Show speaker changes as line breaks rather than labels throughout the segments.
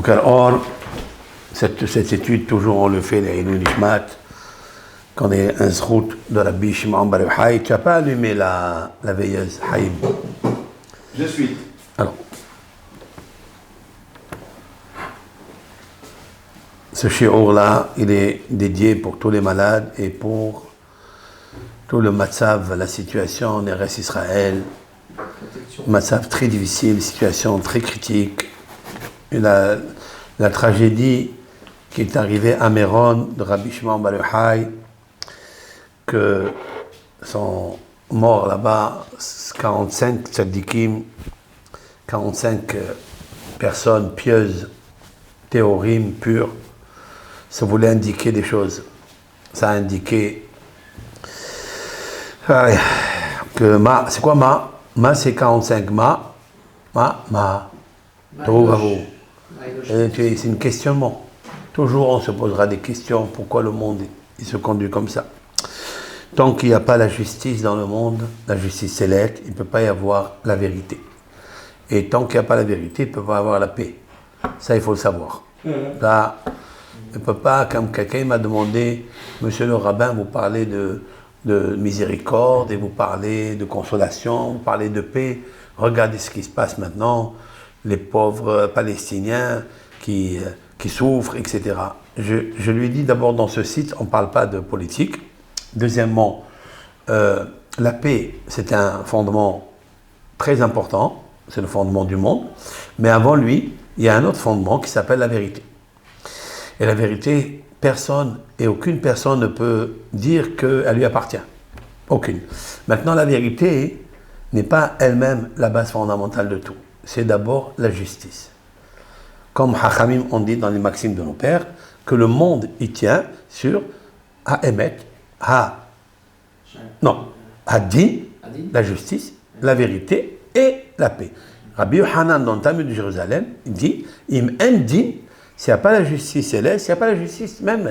Donc alors, cette étude, toujours on le fait, les Ilou Nishmat, quand on est un zrout de Rabbi Shimon Bar Yochai, tu n'as pas allumé la veilleuse, Haïm.
Je suis.
Alors, ce shiur-là, il est dédié pour tous les malades et pour tout le matzav, la situation en Eretz Israël. Matzav très difficile, situation très critique. Et la tragédie qui est arrivée à Méron de Rabbi Shimon Bar Yochai, que sont morts là-bas 45 tzadikim, 45 personnes pieuses, théorim, pures. Ça voulait indiquer des choses. Ça a indiqué que Ma, c'est quoi Ma? Ma c'est 45 Ma. C'est un questionnement. Toujours on se posera des questions. Pourquoi le monde il se conduit comme ça? Tant qu'il n'y a pas la justice dans le monde, la justice céleste, il ne peut pas y avoir la vérité. Et tant qu'il n'y a pas la vérité, il ne peut pas y avoir la paix. Ça, il faut le savoir. Là, il ne peut pas, comme quelqu'un m'a demandé, monsieur le rabbin, vous parlez de miséricorde et vous parlez de consolation, vous parlez de paix. Regardez ce qui se passe maintenant, les pauvres Palestiniens qui souffrent, etc. Je lui ai dit d'abord dans ce site, on ne parle pas de politique. Deuxièmement, la paix, c'est un fondement très important, c'est le fondement du monde, mais avant lui, il y a un autre fondement qui s'appelle la vérité. Et la vérité, personne et aucune personne ne peut dire qu'elle lui appartient. Aucune. Maintenant, la vérité n'est pas elle-même la base fondamentale de tout. C'est d'abord la justice. Comme Hachamim ont dit dans les maximes de nos pères, que le monde y tient sur Ha'emet, Hadin, la justice, la vérité et la paix. Rabbi Yochanan dans le Talmud de Jérusalem, il dit, Im en din, s'il n'y a pas la justice céleste, s'il n'y a pas la justice même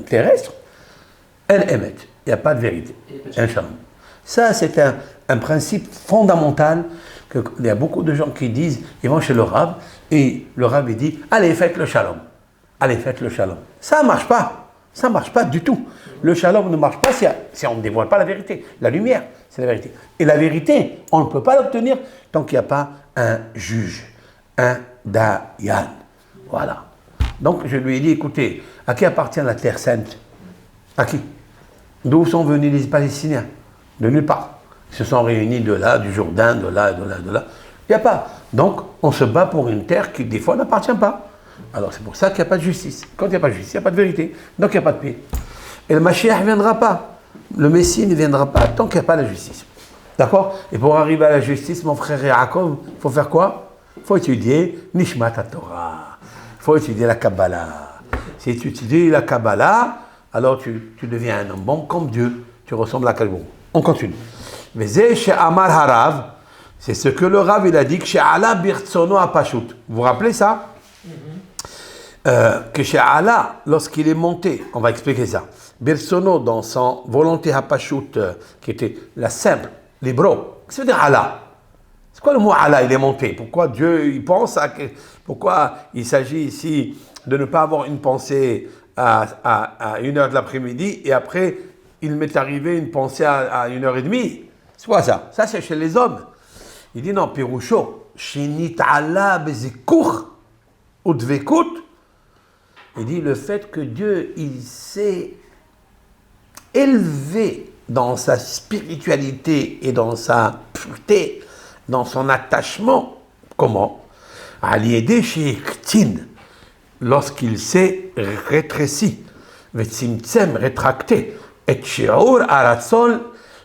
terrestre, elle émet. Il n'y a pas de vérité. Ça, c'est un principe fondamental qu'il y a beaucoup de gens qui disent, ils vont chez le Rav, et le Rav il dit, allez, faites le shalom. Allez, faites le shalom. Ça ne marche pas. Ça ne marche pas du tout. Le shalom ne marche pas si on ne dévoile pas la vérité. La lumière, c'est la vérité. Et la vérité, on ne peut pas l'obtenir tant qu'il n'y a pas un juge, un dayan. Voilà. Donc je lui ai dit, écoutez, à qui appartient la terre sainte? À qui? D'où sont venus les Palestiniens? De nulle part. Ils se sont réunis de là, du Jourdain, de là, de là, de là. Il n'y a pas. Donc on se bat pour une terre qui des fois n'appartient pas. Alors c'est pour ça qu'il n'y a pas de justice. Quand il n'y a pas de justice, il n'y a pas de vérité. Donc il n'y a pas de paix. Et le Mashiach ne viendra pas. Le Messie ne viendra pas tant qu'il n'y a pas la justice. D'accord? Et pour arriver à la justice, mon frère Yaakov, il faut faire quoi? Il faut étudier Nishmat Torah. Il faut étudier la Kabbalah. Si tu étudies la Kabbalah, alors tu deviens un homme bon comme Dieu. Tu ressembles à quelqu'un. On continue. Mais chez Amar Harav, c'est ce que le Rav il a dit que chez Allah Birtsono Apashut. Vous vous rappelez ça? Que chez Allah, lorsqu'il est monté, on va expliquer ça. Birsono, dans son volonté Hapashut, qui était la simple, libro. Qu'est-ce que ça veut dire Allah? C'est quoi le mot Allah? Il est monté. Pourquoi Dieu il pense à pourquoi il s'agit ici de ne pas avoir une pensée à 1h de l'après-midi et après il m'est arrivé une pensée à 1h30? C'est quoi ça? Ça c'est chez les hommes. Il dit non, Pirusho, Shinit Allah bezikur udvekut. Il dit le fait que Dieu, il s'est élevé dans sa spiritualité et dans sa pureté, dans son attachement. Comment? Aliédé chez Ktin, lorsqu'il s'est rétréci, Vetsimtsem, rétracté, et Shi'ur Aratzol,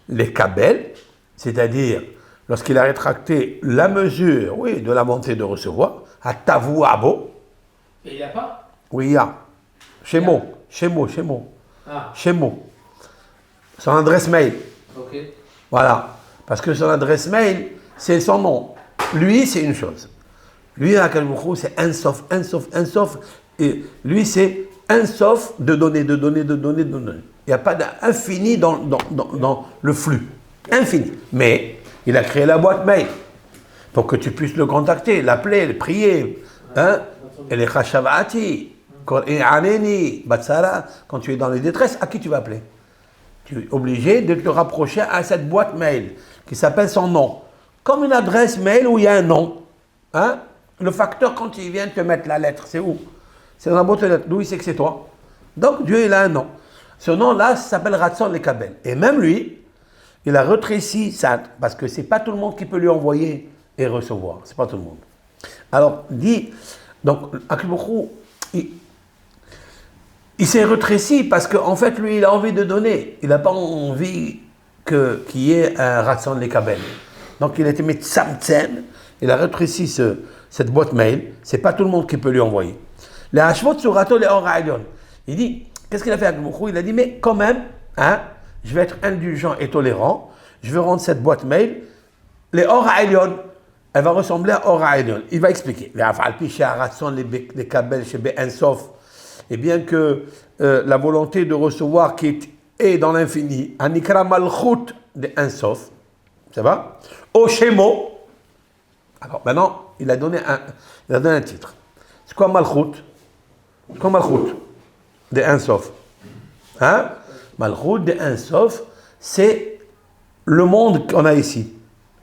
les Kabel, c'est-à-dire lorsqu'il a rétracté la mesure, oui, de la volonté de recevoir, à Tavu Abo.
Et il n'y a pas?
Oui, il y a. Chez Mo.
Ah.
Chez Mo. Son adresse mail.
Ok.
Voilà. Parce que son adresse mail, c'est son nom. Lui, c'est une chose. Lui, à Kalmoukhou, c'est un sauf. Et lui, c'est un sauf de donner. Il n'y a pas d'infini dans le flux. Infini. Mais il a créé la boîte mail pour que tu puisses le contacter, l'appeler, le prier. Hein? Elle est Khashavati, Aneni, Batsara. Quand tu es dans les détresses, à qui tu vas appeler? Tu es obligé de te rapprocher à cette boîte mail qui s'appelle son nom. Comme une adresse mail où il y a un nom. Hein? Le facteur, quand il vient te mettre la lettre, c'est où? C'est dans la boîte de lettres. D'où il sait que c'est toi? Donc Dieu, il a un nom. Ce nom-là s'appelle Ratson les Kabel. Et même lui, il a rétréci ça, parce que c'est pas tout le monde qui peut lui envoyer et recevoir. C'est pas tout le monde. Alors, dit, donc, Akhlboukhou, il s'est rétréci parce qu'en fait, lui, il a envie de donner. Il n'a pas envie qu'il y ait un Ratson les Kabel. Donc, il a été mis Tsamtsen, il a rétréci cette boîte mail. C'est pas tout le monde qui peut lui envoyer. Les Hashvot Surato les Or Ailion. Il dit, qu'est-ce qu'il a fait avec Akhlboukhou? Il a dit, mais quand même, hein, je vais être indulgent et tolérant. Je vais rendre cette boîte mail. Les Or Ailion, elle va ressembler à Or Ailion. Il va expliquer. Les Kabel chez Ensof. Et bien que la volonté de recevoir qui est dans l'infini, Anikra Malchut de Ensof, ça va? Au Shemo. Alors maintenant, il a donné un titre. C'est quoi Malchut? C'est quoi Malchut de Ensof? Hein? Malchut de Ensof, c'est le monde qu'on a ici.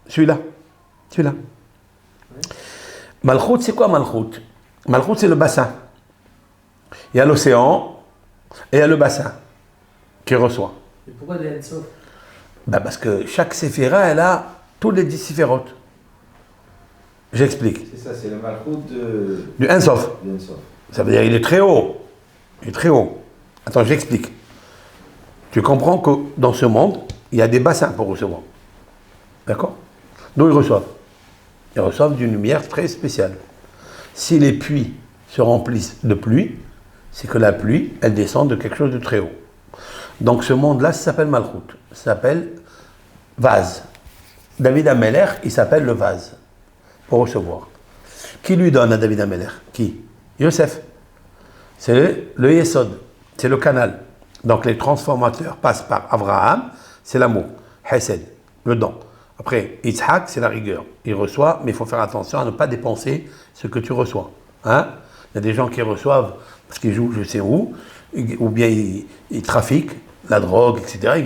Celui-là. Celui-là. Malchut, c'est quoi Malchut? Malchut, c'est le bassin. Il y a l'océan et il y a le bassin qui reçoit.
Et pourquoi des Ensof?
Ben parce que chaque séphira, elle a tous les 10 séphirotes. J'explique.
C'est ça, c'est le malchut
Du Ensof.
de Ensof.
Ça veut dire qu'il est très haut. Il est très haut. Attends, j'explique. Tu comprends que dans ce monde, il y a des bassins pour recevoir. D'accord? D'où ils reçoivent? Ils reçoivent d'une lumière très spéciale. Si les puits se remplissent de pluie, c'est que la pluie, elle descend de quelque chose de très haut. Donc ce monde-là, ça s'appelle Malchut. Ça s'appelle vase. David Ameler, il s'appelle le vase pour recevoir. Qui lui donne à David Ameler? Qui? Yosef. C'est le Yesod. C'est le canal. Donc les transformateurs passent par Abraham, c'est l'amour. Hesed, le don. Après, Yitzhak, c'est la rigueur. Il reçoit, mais il faut faire attention à ne pas dépenser ce que tu reçois. Hein? Il y a des gens qui reçoivent parce qu'ils jouent je sais où, ou bien ils trafiquent la drogue, etc.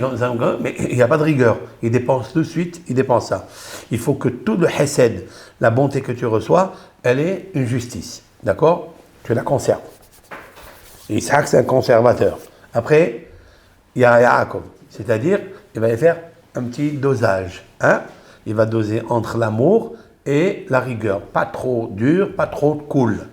Mais il n'y a pas de rigueur. Ils dépensent tout de suite, ils dépensent ça. Il faut que tout le Hesed, la bonté que tu reçois, elle est une justice. D'accord? Tu la conserves. Yitzhak, c'est un conservateur. Après, il y a Yaakov. C'est-à-dire, il va y faire un petit dosage. Hein? Il va doser entre l'amour et la rigueur. Pas trop dur, pas trop cool.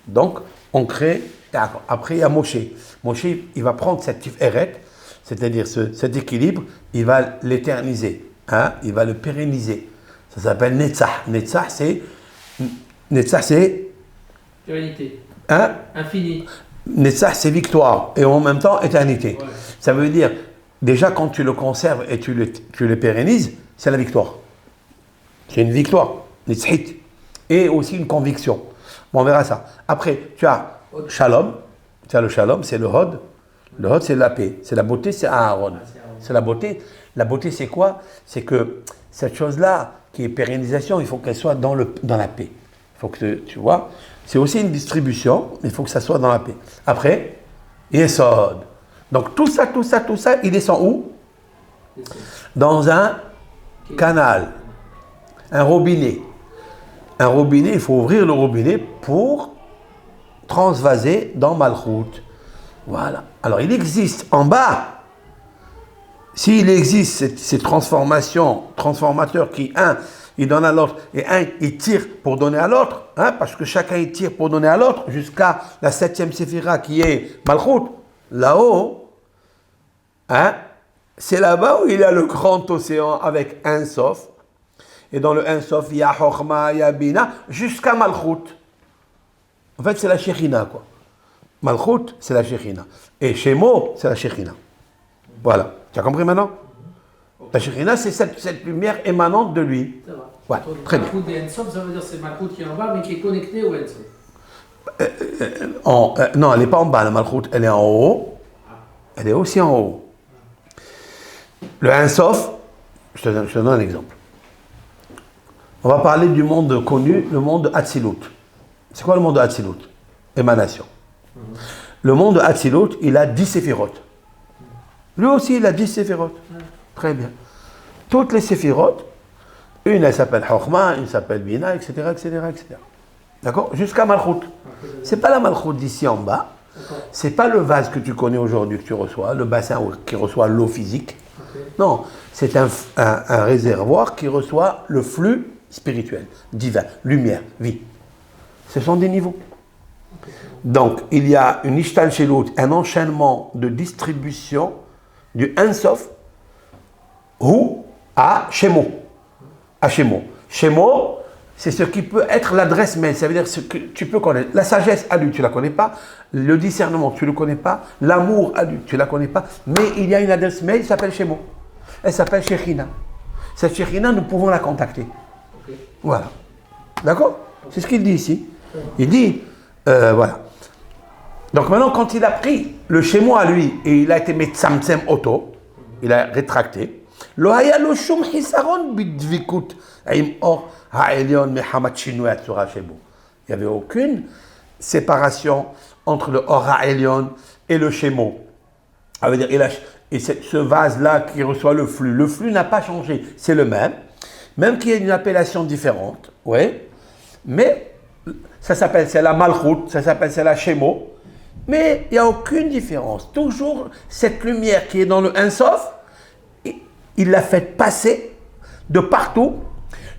Donc, on crée Yaakov. Après, il y a Moshe. Moshe, il va prendre cette tiferet, c'est-à-dire cet équilibre, il va l'éterniser. Hein? Il va le pérenniser. Ça s'appelle Netzach. Netzach, c'est
Pérennité.
Hein?
Infini.
Netzach, c'est victoire et en même temps éternité.
Ouais.
Ça veut dire, déjà quand tu le conserves et tu le pérennises, c'est la victoire. C'est une victoire, Netzchit. Et aussi une conviction. Bon, on verra ça. Après, tu as Shalom. Tu as le Shalom, c'est le Hod. Le Hod, c'est la paix. C'est la beauté, c'est Aaron. C'est la beauté. La beauté, c'est quoi? C'est que cette chose-là, qui est pérennisation, il faut qu'elle soit dans la paix. Il faut que tu vois. C'est aussi une distribution, mais il faut que ça soit dans la paix. Après, Yesod. Donc tout ça, il descend où? Dans un canal, un robinet. Un robinet, il faut ouvrir le robinet pour transvaser dans Malchut. Voilà. Alors il existe en bas, s'il existe ces transformateurs qui, un, il donne à l'autre, et un, il tire pour donner à l'autre, hein, parce que chacun il tire pour donner à l'autre, jusqu'à la 7e séphira qui est Malchut, là-haut, hein, c'est là-bas où il y a le grand océan avec un Sof, et dans le un Sof, il y a Chochma, il y a Bina, jusqu'à Malchut. En fait, c'est la Shekhinah, quoi. Malchut, c'est la Shekhinah. Et Shemo, c'est la Shekhinah. Voilà. Tu as compris maintenant? La Shekhinah, c'est cette lumière émanante de lui.
Ça va.
Ouais, très bien.
Malchut des Ensof, ça veut dire que c'est Malchut qui est en bas, mais qui est connecté au Ensof.
Non, elle n'est pas en bas, la Malchut, elle est en haut. Elle est aussi en haut. Le Ensof, je te donne un exemple. On va parler du monde connu, le monde Hatzilut. C'est quoi le monde de Hatzilut? Émanation. Le monde de Hatzilut, il a 10 séphirotes. Lui aussi, il a 10 séphirotes. Très bien. Toutes les séphirotes, une, elle s'appelle Chokhmah, une s'appelle Bina, etc., etc., etc. D'accord? Jusqu'à Malchut. C'est pas la Malchut d'ici en bas. C'est pas le vase que tu connais aujourd'hui que tu reçois, le bassin qui reçoit l'eau physique. Non, c'est un réservoir qui reçoit le flux spirituel, divin, lumière, vie. Ce sont des niveaux. Donc, il y a une ishtalshelut, un enchaînement de distribution du Ein Sof ou à Shemo. À Shemo. Shemo, c'est ce qui peut être l'adresse mail. Ça veut dire ce que tu peux connaître. La sagesse à lui, tu ne la connais pas. Le discernement, tu ne le connais pas. L'amour à lui, tu ne la connais pas. Mais il y a une adresse mail qui s'appelle Shemo. Elle s'appelle Shekhinah. Cette Shekhinah, nous pouvons la contacter. Voilà. D'accord? C'est ce qu'il dit ici. Il dit, voilà. Donc maintenant, quand il a pris le Shemo à lui et il a été metzamtzem auto, il a rétracté. Lo haya lo shum hisaron bidvikut im or ha'elyon mehamat shinui hatzura shebo. Il n'y avait aucune séparation entre le or ha'elyon et le Shemo. Ça veut dire, et ce vase-là qui reçoit le flux n'a pas changé, c'est le même qu'il y ait une appellation différente, oui, mais ça s'appelle, c'est la Malchut, ça s'appelle, c'est la Shemo, mais il n'y a aucune différence. Toujours cette lumière qui est dans le Ein Sof, il l'a fait passer de partout,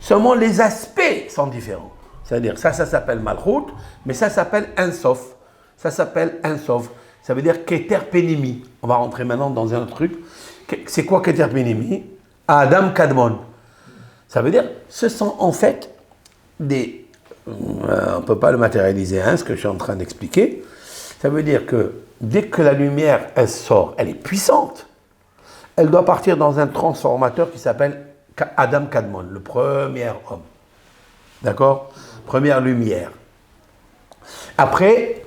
seulement les aspects sont différents. C'est-à-dire, ça s'appelle Malchut, mais ça s'appelle Ein Sof. Ça s'appelle Ein Sof. Ça veut dire Keter Penimi. On va rentrer maintenant dans un autre truc. C'est quoi Keter Penimi? Adam Kadmon. Ça veut dire, ce sont en fait des... on ne peut pas le matérialiser, hein, ce que je suis en train d'expliquer. Ça veut dire que dès que la lumière, elle sort, elle est puissante, elle doit partir dans un transformateur qui s'appelle Adam Kadmon, le premier homme. D'accord? Première lumière. Après,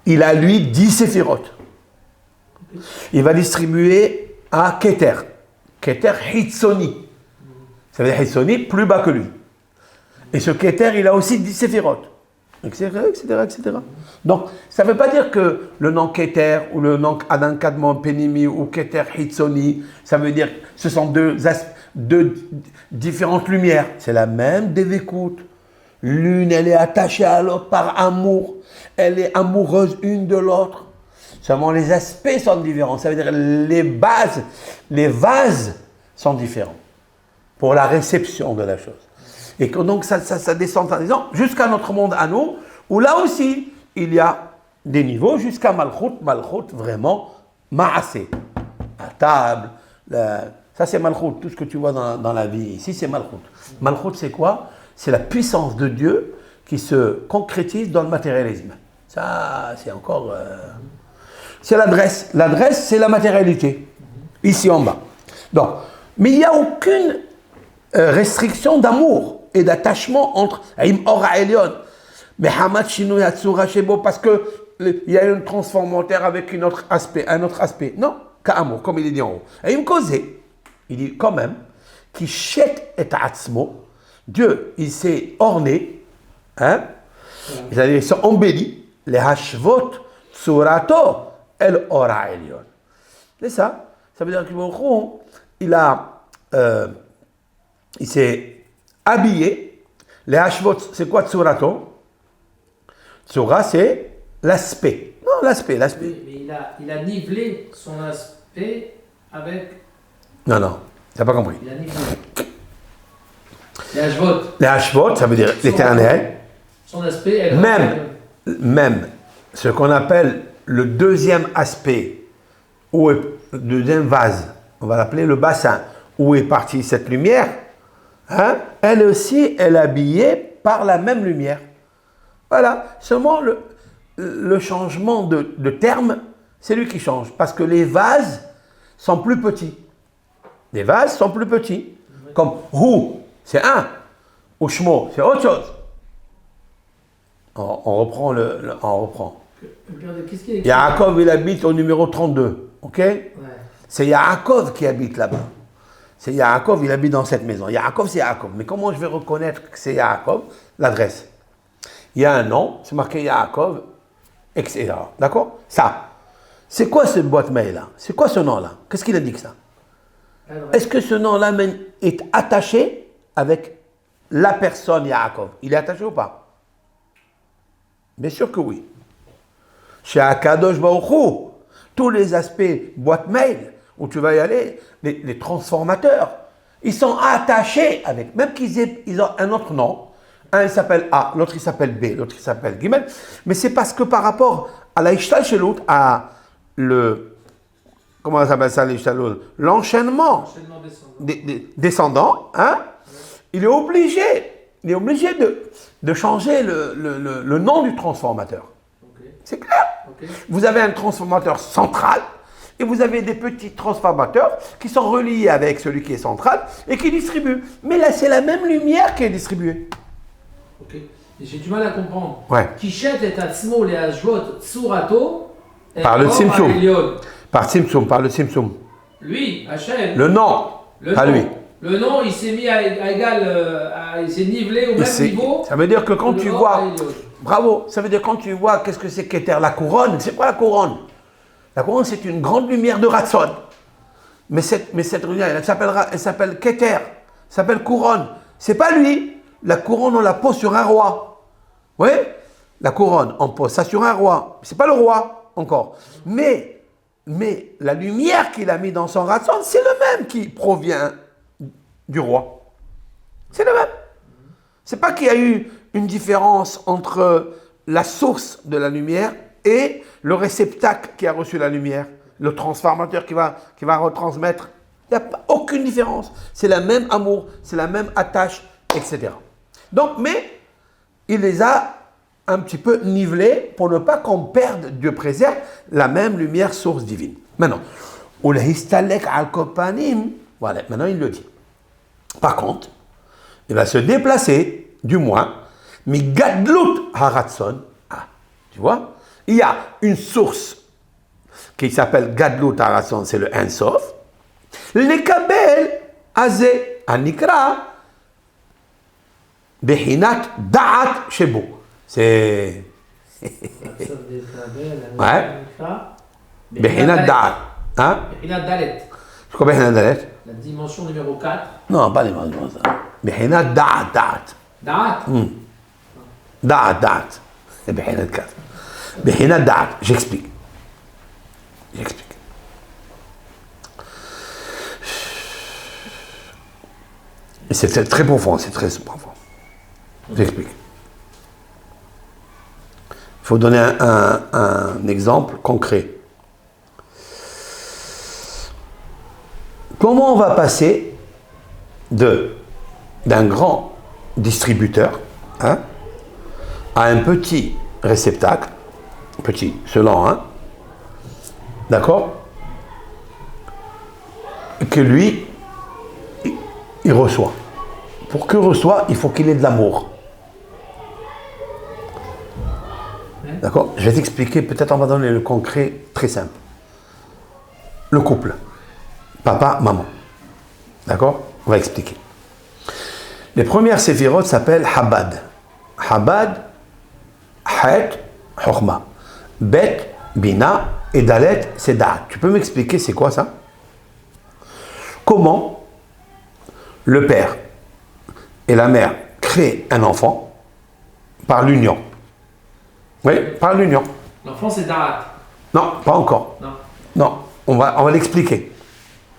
il a lui 10 séphirotes. Il va distribuer à Keter. Keter Hitzoni. Ça veut dire Hitzoni, plus bas que lui. Et ce Keter, il a aussi 10 séphirotes. Etc., etc., etc. Donc, ça ne veut pas dire que le nom Keter ou le nom Adam Kadmon Penimi ou Keter Hitzoni, ça veut dire que ce sont deux différentes lumières. C'est la même dévécoute. L'une, elle est attachée à l'autre par amour. Elle est amoureuse une de l'autre. Seulement les aspects sont différents. Ça veut dire les vases sont différents pour la réception de la chose. Et que donc ça descend en disant jusqu'à notre monde à nous, où là aussi il y a des niveaux jusqu'à Malchut vraiment Ma'aseh. La table, ça c'est Malchut, tout ce que tu vois dans la vie ici c'est Malchut. Malchut c'est quoi? C'est la puissance de Dieu qui se concrétise dans le matérialisme. Ça c'est encore... c'est l'adresse. L'adresse c'est la matérialité, ici en bas. Donc, mais il n'y a aucune restriction d'amour et d'attachement entre Aïm Ora Elion, mais Hamad Shinu Yatsura Shebo, parce qu'il y a un transformateur avec un autre aspect. Non, Ka'amour, comme il est dit en haut. Aïm Kozé, il dit quand même, qui chet et Atzmo, Dieu, il s'est orné, hein, c'est-à-dire il s'est embelli, les Hashvot Tsurato El Ora Elion. C'est ça. Ça veut dire il s'est habillé. Les Hashvot, c'est quoi Tsurato? Tsura, c'est l'aspect. Non, l'aspect.
Oui, mais il a nivelé son aspect avec...
Non, tu n'as pas compris.
Il a nivelé. Les Hashvot.
Les Hashvot, ça veut dire l'éternel.
Son aspect est...
Même ce qu'on appelle le deuxième aspect, où est le deuxième vase, on va l'appeler le bassin, où est partie cette lumière, hein, elle aussi, elle est habillée par la même lumière. Voilà, seulement le changement de terme, c'est lui qui change, parce que les vases sont plus petits. Les vases sont plus petits. Comme Hu, c'est un, ou Shmo, c'est autre chose. On reprend.
Regardez, qu'est-ce qu'il y a écrit?
Yaakov, il habite au numéro 32, ok?
Ouais.
C'est Yaakov qui habite là-bas. C'est Yaakov, il habite dans cette maison. Yaakov, c'est Yaakov. Mais comment je vais reconnaître que c'est Yaakov? L'adresse. il y a un nom, c'est marqué Yaakov, etc. D'accord? Ça. C'est quoi cette boîte mail-là? C'est quoi ce nom-là? Qu'est-ce qu'il indique ça? Est-ce que ce nom-là est attaché avec la personne Yaakov? Il est attaché ou pas? Bien sûr que oui. Chez Akadosh Baruch Hu, tous les aspects boîte mail où tu vas y aller, les transformateurs, ils sont attachés avec, même ils ont un autre nom. Un il s'appelle A, l'autre il s'appelle B, l'autre il s'appelle Gimel. Mais c'est parce que par rapport à la Ishtalshelut, à comment ça s'appelle ça l'Ishtalshelut? L'enchaînement descendant, hein? Il est obligé de changer le nom du transformateur.
Okay.
C'est clair.
Okay.
Vous avez un transformateur central et vous avez des petits transformateurs qui sont reliés avec celui qui est central et qui distribuent. Mais là, c'est la même lumière qui est distribuée.
Ok. J'ai du mal à comprendre.
Ouais.
Kishet et Atzmo le Ashvot Tsurato.
Par le Tzimtzum. Par Tzimtzum, par le Tzimtzum.
Lui, Hachem.
Le nom, pas lui.
Le nom, il s'est mis à égal, il s'est nivelé au même niveau.
Ça veut dire que quand tu vois, bravo, ça veut dire quand tu vois qu'est-ce que c'est Keter, la couronne, c'est quoi la couronne? La couronne, c'est une grande lumière de Ratson. Mais cette lumière, elle s'appelle Keter, elle s'appelle couronne. C'est pas lui. La couronne, on la pose sur un roi. Oui? La couronne, on pose ça sur un roi. C'est pas le roi encore. Mais la lumière qu'il a mis dans son Ratson, c'est le même qui provient du roi. C'est le même. C'est pas qu'il y a eu une différence entre la source de la lumière et le réceptacle qui a reçu la lumière, le transformateur qui va retransmettre. Il n'y a pas, aucune différence. C'est le même amour, c'est la même attache, etc. Donc, mais il les a un petit peu nivelés pour ne pas qu'on perde, Dieu préserve, la même lumière source divine. Maintenant, voilà, maintenant il le dit. Par contre, il va se déplacer, du moins, mais Gadlut Haratson, tu vois, il y a une source qui s'appelle Gadlut Haratson, c'est le Ein Sof. Les Kabel, Azé, Anikra, Behinat Da'at Shebo. C'est. Ouais. Behinat Da'at. Hein?
Behinat Dalet.
C'est quoi Behinat Dalet?
La dimension numéro 4.
Non, pas les dimensions. Behinat Da'at. Da'at.
Da'at.
Da'at. C'est Behinat 4. Behinat Da'at. J'explique. C'est très profond, c'est très profond. J'explique. Il faut donner un exemple concret. Comment on va passer d'un grand distributeur à un petit réceptacle, petit, selon, d'accord, que lui, il reçoit. Pour qu'il reçoit, il faut qu'il ait de l'amour. D'accord? Je vais t'expliquer, peut-être on va donner le concret très simple. Le couple. Papa, maman. D'accord? On va expliquer. Les premières séphirotes s'appellent Habad. Habad, Het, Chokhma. Bet, Bina, et Dalet, c'est Da'at. Tu peux m'expliquer c'est quoi ça? Comment le père et la mère créent un enfant par l'union? Oui, par l'union.
L'enfant, c'est Da'at.
Non, pas encore. Non, on va l'expliquer.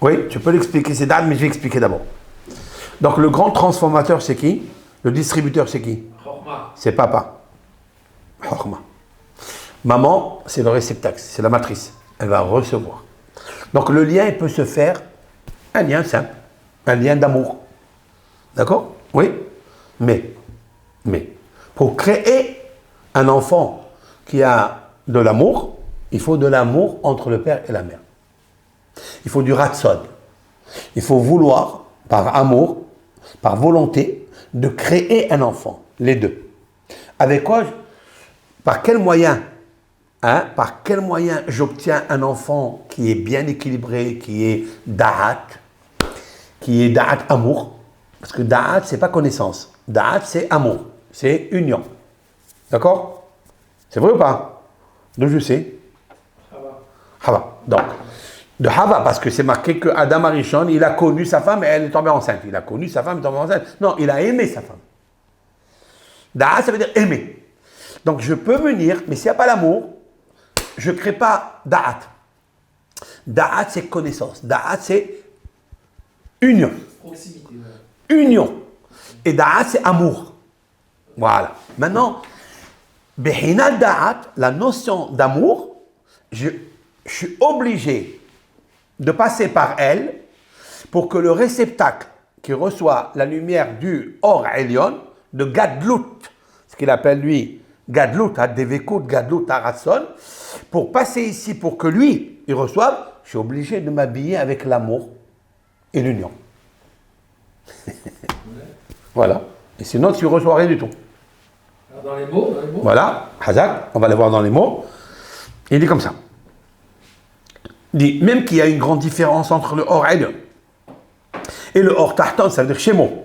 Oui, tu peux l'expliquer, c'est Da'at, mais je vais expliquer d'abord. Donc le grand transformateur, c'est qui? Le distributeur, c'est qui?
Chokhma.
C'est papa. Chokhma. Maman, c'est le réceptacle, c'est la matrice. Elle va recevoir. Donc le lien, il peut se faire, un lien simple, un lien d'amour. D'accord? Oui. Mais, pour créer un enfant qui a de l'amour, il faut de l'amour entre le père et la mère. Il faut du ratson. Il faut vouloir, par amour, par volonté, de créer un enfant. Les deux. Avec quoi? Par quel moyen? Par quel moyen j'obtiens un enfant qui est bien équilibré, qui est da'at, amour? Parce que da'at, c'est pas connaissance. Da'at, c'est amour, c'est union. D'accord? C'est vrai ou pas? Donc je sais. Hava. Donc, de Hava, parce que c'est marqué que Adam Arishon, il a connu sa femme et elle est tombée enceinte. Il a connu sa femme et est tombée enceinte. Non, il a aimé sa femme. Da'at, ça veut dire aimer. Donc je peux venir, mais s'il n'y a pas l'amour, je ne crée pas Da'at. Da'at, c'est connaissance. Da'at, c'est union.
Proximité.
Union. Et Da'at, c'est amour. Voilà. Maintenant, Behina Da'at, la notion d'amour, je suis obligé de passer par elle pour que le réceptacle qui reçoit la lumière du Or Elion, de Gadlut, ce qu'il appelle lui Gadlut, Devekut, Gadlut, Haratson, pour passer ici, pour que lui, il reçoive, je suis obligé de m'habiller avec l'amour et l'union. Voilà. Et sinon, tu ne reçois rien du tout.
Alors, dans les mots.
Voilà, Hazak, on va les voir dans les mots. Il dit comme ça. Il dit, même qu'il y a une grande différence entre le Or Elion et le Or Tahton, ça veut dire Shemo.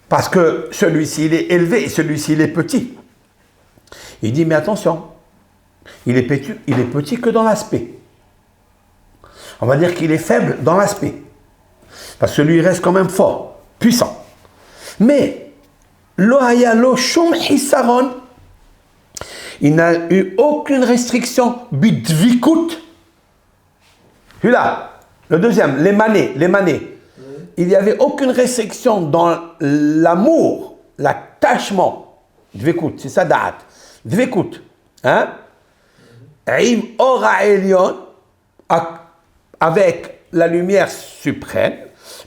Parce que celui-ci, il est élevé et celui-ci, il est petit. Il dit, mais attention, il est petit que dans l'aspect. On va dire qu'il est faible dans l'aspect. Parce que lui, il reste quand même fort, puissant. Mais, lo haya lo shum hisaron, il n'a eu aucune restriction, bidvikut. Celui-là, le deuxième, les manées. Il n'y avait aucune restriction dans l'amour, l'attachement. Dvekut, c'est ça da'at. Dvekut. Hein? Im ora elion, avec la lumière suprême.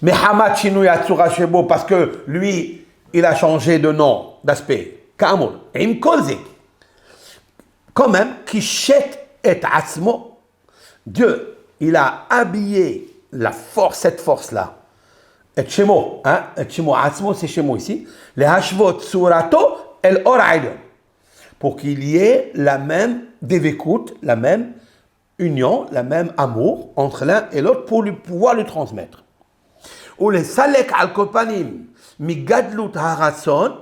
Mais Hamad Shinu Yatsura Shebo, parce que lui, il a changé de nom, d'aspect. Kamul. Im kolze. Quand même, Kishet et Atzmo, Dieu, il a habillé la force, cette force-là. Et Shemo, hein? Et Shemo, Atzmo, c'est Shemo ici. Les Hashvot Surato, El Or Elion. Pour qu'il y ait la même dévécoute, la même union, la même amour entre l'un et l'autre pour pouvoir le transmettre. Ou les Salek Al-Kopanim, Migadlut Haratson,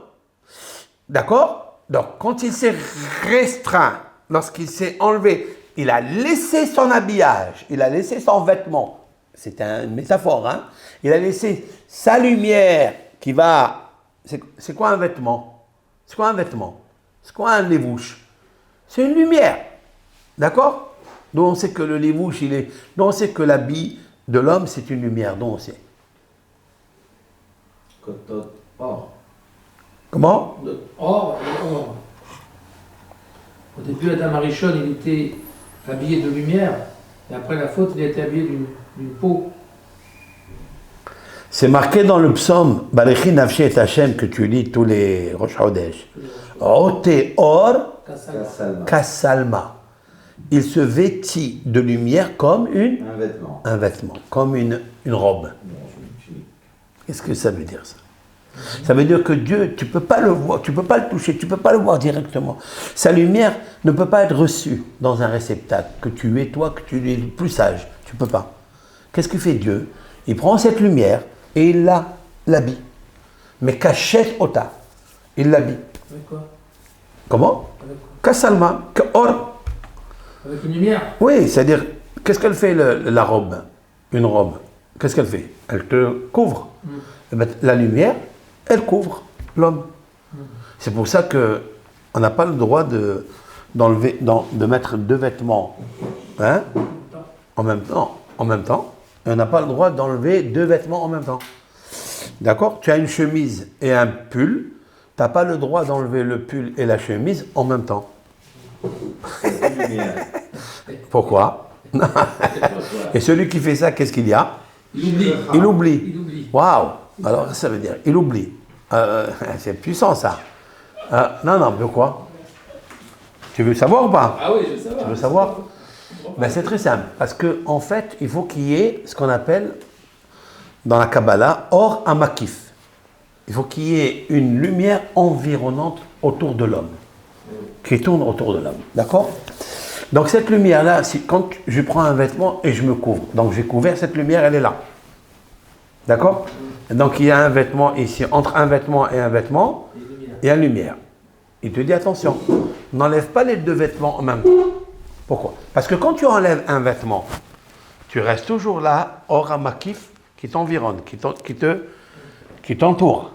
d'accord? Donc, quand il s'est restreint, lorsqu'il s'est enlevé, il a laissé son habillage, il a laissé son vêtement. C'est une métaphore, hein? Il a laissé sa lumière qui va... C'est quoi un vêtement? C'est quoi un vêtement? C'est quoi un lévouche? C'est une lumière. D'accord? Donc on sait que le lévouche, il est... Donc on sait que l'habit de l'homme, c'est une lumière. Donc on sait.
Or.
Comment?
Or et or. Au début, Adam Arishon, il était habillé de lumière. Et après la faute, il a été habillé d'une peau.
C'est marqué dans le psaume Barechi Nafshi et Hashem que tu lis tous les Rosh Chodesh. Ote or Kassalma. Il se vêtit de lumière comme un vêtement, comme une robe. Qu'est-ce que ça veut dire ça? Ça veut dire que Dieu, tu ne peux pas le voir, tu ne peux pas le toucher, tu ne peux pas le voir directement. Sa lumière ne peut pas être reçue dans un réceptacle, que tu es toi, que tu es le plus sage. Tu ne peux pas. Qu'est-ce que fait Dieu? Il prend cette lumière et il l'habille. Mais cachette ota, il l'habille.
Avec quoi?
Comment? Kassalma, or.
Avec une lumière?
Oui, c'est-à-dire, qu'est-ce qu'elle fait la robe? Une robe. Qu'est-ce qu'elle fait? Elle te couvre. Eh bien, la lumière, elle couvre l'homme. C'est pour ça qu'on n'a pas le droit de mettre deux vêtements, hein, en même temps. Et on n'a pas le droit d'enlever deux vêtements en même temps. D'accord? Tu as une chemise et un pull, tu n'as pas le droit d'enlever le pull et la chemise en même temps. Pourquoi? Et celui qui fait ça, qu'est-ce qu'il y a? Il oublie. Waouh! Alors, ça veut dire, il oublie. C'est puissant, ça. Non, mais quoi? Tu veux savoir ou pas?
Ah oui, je veux savoir.
Tu veux savoir? Ben, c'est très simple. Parce qu'en fait, il faut qu'il y ait ce qu'on appelle, dans la Kabbalah, Or Amakif. Il faut qu'il y ait une lumière environnante autour de l'homme. Qui tourne autour de l'homme. D'accord? Donc, cette lumière-là, quand je prends un vêtement et je me couvre, donc j'ai couvert, cette lumière, elle est là. D'accord? Donc il y a un vêtement ici, entre un vêtement et un vêtement, il y a la lumière. Il te dit attention, n'enlève pas les deux vêtements en même temps. Pourquoi? Parce que quand tu enlèves un vêtement, tu restes toujours là, or à makif, qui t'environne, qui t'entoure.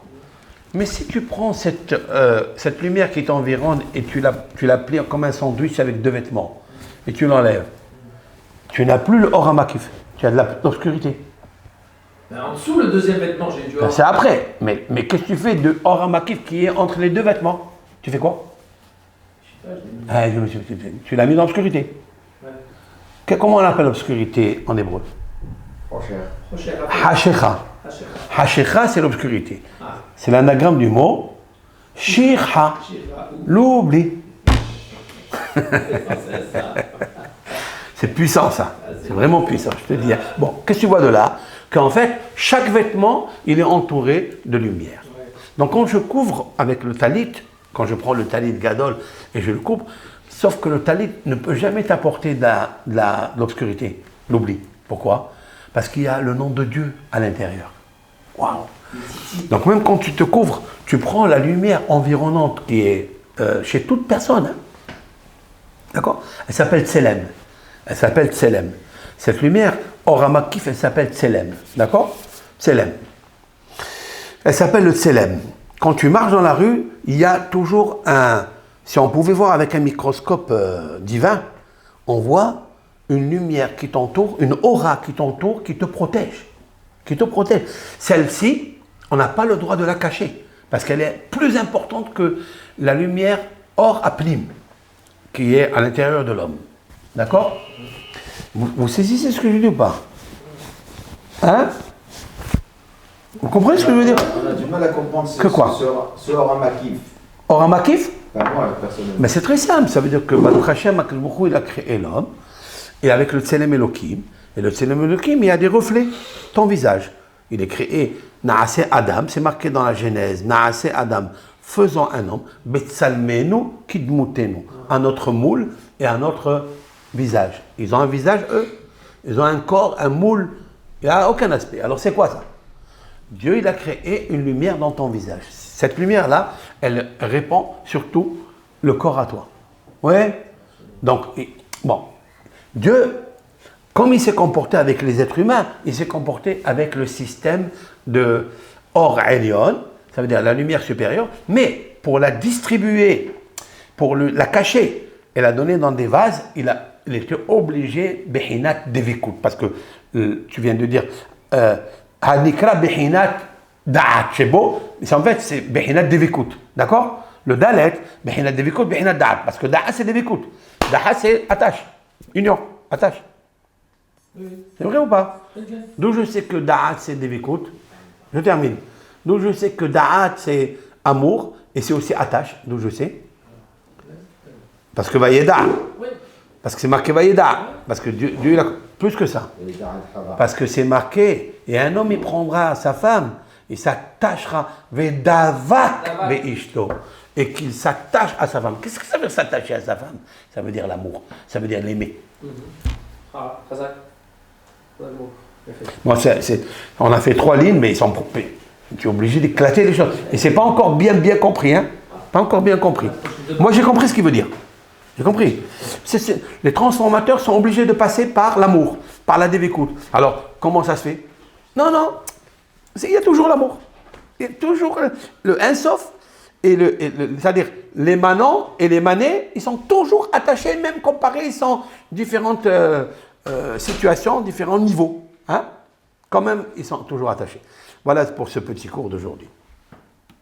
Mais si tu prends cette lumière qui t'environne et tu la plies comme un sandwich avec deux vêtements, et tu l'enlèves, tu n'as plus le or à makif, tu as de l'obscurité.
En dessous, le deuxième vêtement, j'ai du or.
C'est après. Mais qu'est-ce que tu fais de or à makif qui est entre les deux vêtements? Tu fais quoi? Tu l'as mis dans l'obscurité. Ouais. Comment on appelle l'obscurité en hébreu? Hashecha. Hashecha, c'est l'obscurité. Ah. C'est l'anagramme du mot shirha, l'oubli. C'est puissant ça. C'est vraiment puissant, je te dis. Bon, qu'est-ce que tu vois de là? Qu'en fait, chaque vêtement, il est entouré de lumière. Donc quand je couvre avec le talit, quand je prends le talit gadol et je le couvre, sauf que le talit ne peut jamais t'apporter de l'obscurité, l'oubli. Pourquoi? Parce qu'il y a le nom de Dieu à l'intérieur. Waouh! Donc même quand tu te couvres, tu prends la lumière environnante qui est chez toute personne. Hein? D'accord? Elle s'appelle Tselem. Elle s'appelle Tselem. Cette lumière, Or HaMakif, elle s'appelle Tselem. D'accord? Tselem. Elle s'appelle le Tselem. Quand tu marches dans la rue, il y a toujours un... Si on pouvait voir avec un microscope divin, on voit une lumière qui t'entoure, une aura qui t'entoure, qui te protège. Qui te protège. Celle-ci, on n'a pas le droit de la cacher, parce qu'elle est plus importante que la lumière Or Aplim, qui est à l'intérieur de l'homme. D'accord? Vous saisissez ce que je dis ou pas? Hein? Vous comprenez ce que je veux dire?
On a du mal à comprendre
ce
Or HaMakif.
Or HaMakif?
Pas moi, personnellement.
Mais c'est très simple, ça veut dire que Baruch Hashem, il a créé l'homme, et avec le Tselem Elohim, et le Tselem Elohim, il y a des reflets, ton visage. Il est créé Naase Adam, c'est marqué dans la Genèse, Naase Adam, faisant un homme, Betsalmenu Kidmutenu, à notre moule et à notre visage. Ils ont un visage, eux, ils ont un corps, un moule, il n'y a aucun aspect. Alors c'est quoi ça? Dieu, il a créé une lumière dans ton visage. Cette lumière-là, elle répand surtout le corps à toi. Ouais. Donc, bon, Dieu, comme il s'est comporté avec les êtres humains, il s'est comporté avec le système de Or Elion, ça veut dire la lumière supérieure, mais pour la distribuer, pour la cacher et la donner dans des vases, il était obligé, Behinat Devikut, parce que tu viens de dire, Hanikra Behinat Da'at, c'est beau, mais en fait c'est Behinat Devikut, d'accord? Le Dalet, Behinat Devikut, Behinat Da'at, parce que Da'at c'est Devikut, Da'at c'est attache, union, attache. Oui. C'est vrai ou pas? Okay. D'où je sais que Da'at c'est Devikut, je termine. D'où je sais que Da'at c'est amour, et c'est aussi attache, d'où je sais. Parce que Vayeda, oui. Parce que c'est marqué Vayeda, parce que Dieu il a plus que ça. Parce que c'est marqué, et un homme il prendra sa femme, il s'attachera Vedavak Veishto, et qu'il s'attache à sa femme. Qu'est-ce que ça veut dire s'attacher à sa femme? Ça veut dire l'amour, ça veut dire l'aimer.
Ah, Khazak.
Bon, on a fait 3 lignes, mais ils sont... Tu es obligé d'éclater les choses. Et c'est pas encore bien compris, hein? Pas encore bien compris. Moi, j'ai compris ce qu'il veut dire. J'ai compris. Les transformateurs sont obligés de passer par l'amour, par la dévécoute. Alors, comment ça se fait? Non, il y a toujours l'amour. Il y a toujours le Insof, c'est-à-dire les manants et les manés, ils sont toujours attachés, même comparés, ils sont différentes situations, différents niveaux. Hein? Quand même, ils sont toujours attachés. Voilà pour ce petit cours d'aujourd'hui.